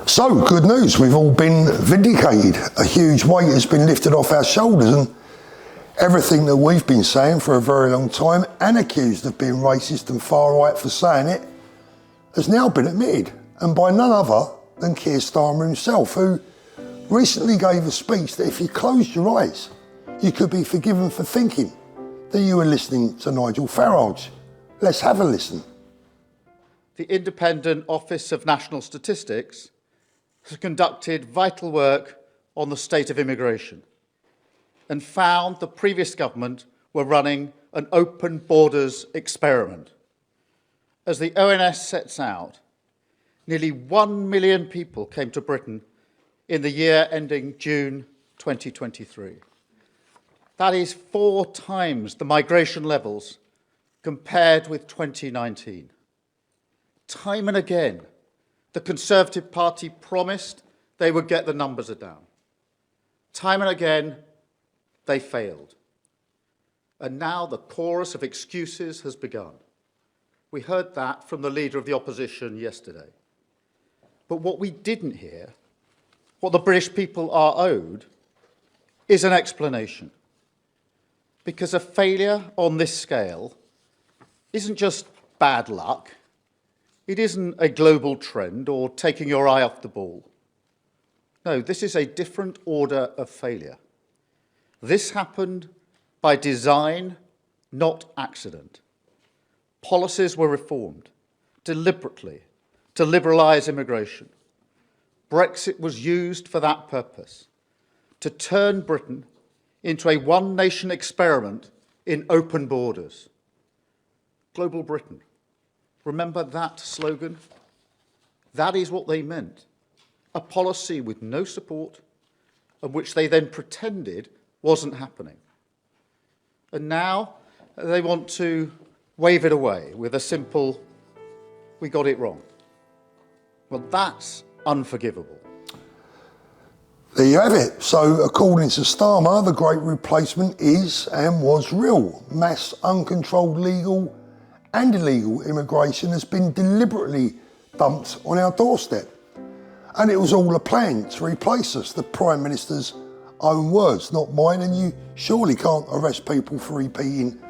So, good news, we've all been vindicated. A huge weight has been lifted off our shoulders, and everything that we've been saying for a very long time and accused of being racist and far right for saying it has now been admitted, and by none other than Kier Starmer himself, who recently gave a speech that if you closed your eyes, you could be forgiven for thinking that you were listening to Nigel Farage. Let's have a listen. The Independent Office of National Statistics has conducted vital work on the state of immigration and found the previous government were running an open borders experiment. As the ONS sets out, nearly 1 million people came to Britain in the year ending June 2023. That is 4 times the migration levels compared with 2019. Time and again, the Conservative Party promised they would get the numbers down. Time and again, they failed. And now the chorus of excuses has begun. We heard that from the Leader of the Opposition yesterday. But what we didn't hear, what the British people are owed, is an explanation. Because a failure on this scale isn't just bad luck. It isn't a global trend or taking your eye off the ball. No, this is a different order of failure. This happened by design, not accident. Policies were reformed deliberately to liberalise immigration. Brexit was used for that purpose, to turn Britain into a one-nation experiment in open borders. Global Britain. Remember that slogan? That is what they meant. A policy with no support and which they then pretended wasn't happening. And now they want to wave it away with a simple, we got it wrong. Well, that's unforgivable. There you have it. So, according to Starmer, the Great Replacement is and was real. Mass, uncontrolled, legal and illegal immigration has been deliberately dumped on our doorstep. And it was all a plan to replace us, the Prime Minister's own words, not mine, and you surely can't arrest people for repeating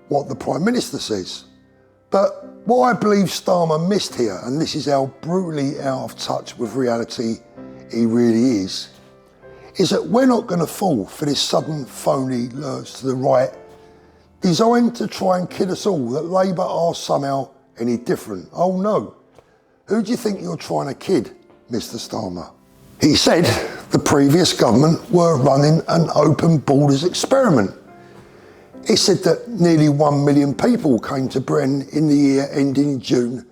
what the Prime Minister says. But what I believe Starmer missed here, and this is how brutally out of touch with reality he really is that we're not going to fall for this sudden phony lurch to the right, designed to try and kid us all that Labour are somehow any different. Oh no. Who do you think you're trying to kid, Mr Starmer? He said the previous government were running an open borders experiment. He said that nearly 1 million people came to Britain in the year ending June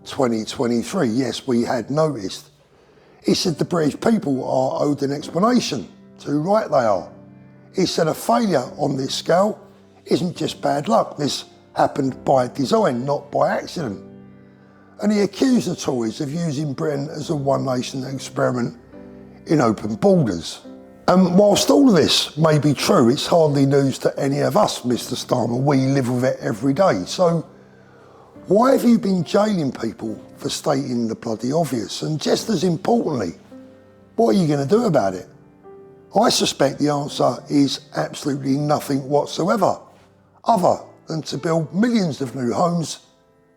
2023. Yes, we had noticed. He said the British people are owed an explanation. Too right they are. He said a failure on this scale isn't just bad luck. This happened by design, not by accident. And he accused the Tories of using Britain as a one-nation experiment in open borders. And whilst all of this may be true, it's hardly news to any of us, Mr Starmer. We live with it every day. So why have you been jailing people for stating the bloody obvious? And just as importantly, what are you going to do about it? I suspect the answer is absolutely nothing whatsoever, other than to build millions of new homes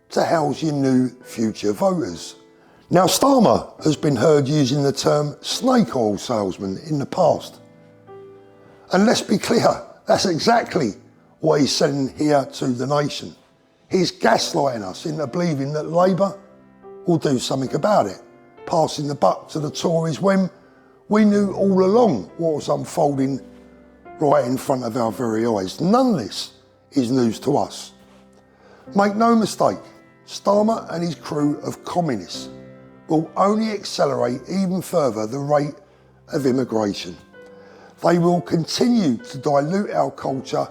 to house your new future voters. Now, Starmer has been heard using the term snake oil salesman in the past. And let's be clear, that's exactly what he's saying here to the nation. He's gaslighting us into believing that Labour will do something about it, passing the buck to the Tories when we knew all along what was unfolding right in front of our very eyes. None of this is news to us. Make no mistake, Starmer and his crew of communists will only accelerate even further the rate of immigration. They will continue to dilute our culture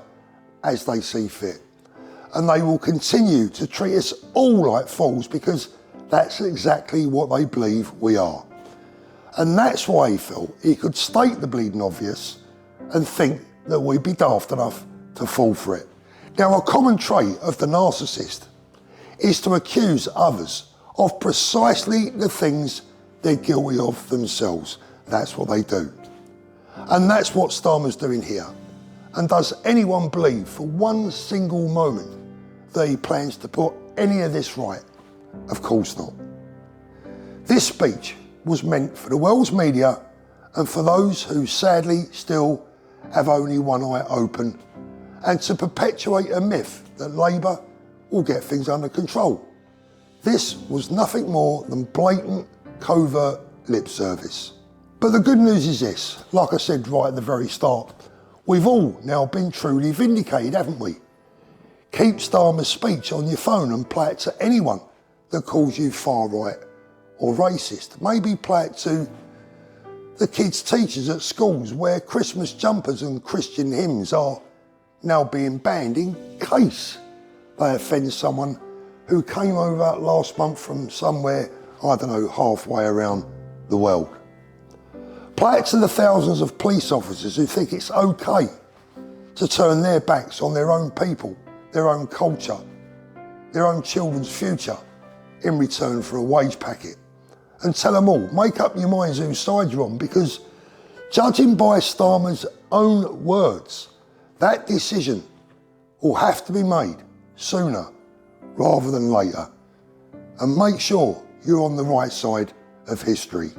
as they see fit. And they will continue to treat us all like fools because that's exactly what they believe we are. And that's why he felt he could state the bleeding obvious and think that we'd be daft enough to fall for it. Now, a common trait of the narcissist is to accuse others of precisely the things they're guilty of themselves. That's what they do. And that's what Starmer's doing here. And does anyone believe for one single moment that he plans to put any of this right? Of course not. This speech was meant for the world's media and for those who sadly still have only one eye open, and to perpetuate a myth that Labour will get things under control. This was nothing more than blatant, covert lip service. But the good news is this, like I said right at the very start, we've all now been truly vindicated, haven't we? Keep Starmer's speech on your phone and play it to anyone that calls you far right or racist. Maybe play it to the kids' teachers at schools where Christmas jumpers and Christian hymns are now being banned in case they offend someone who came over last month from somewhere, I don't know, halfway around the world. Play it to the thousands of police officers who think it's okay to turn their backs on their own people, their own culture, their own children's future in return for a wage packet. And tell them all, make up your minds whose side you're on, because judging by Starmer's own words, that decision will have to be made sooner rather than later. And make sure you're on the right side of history.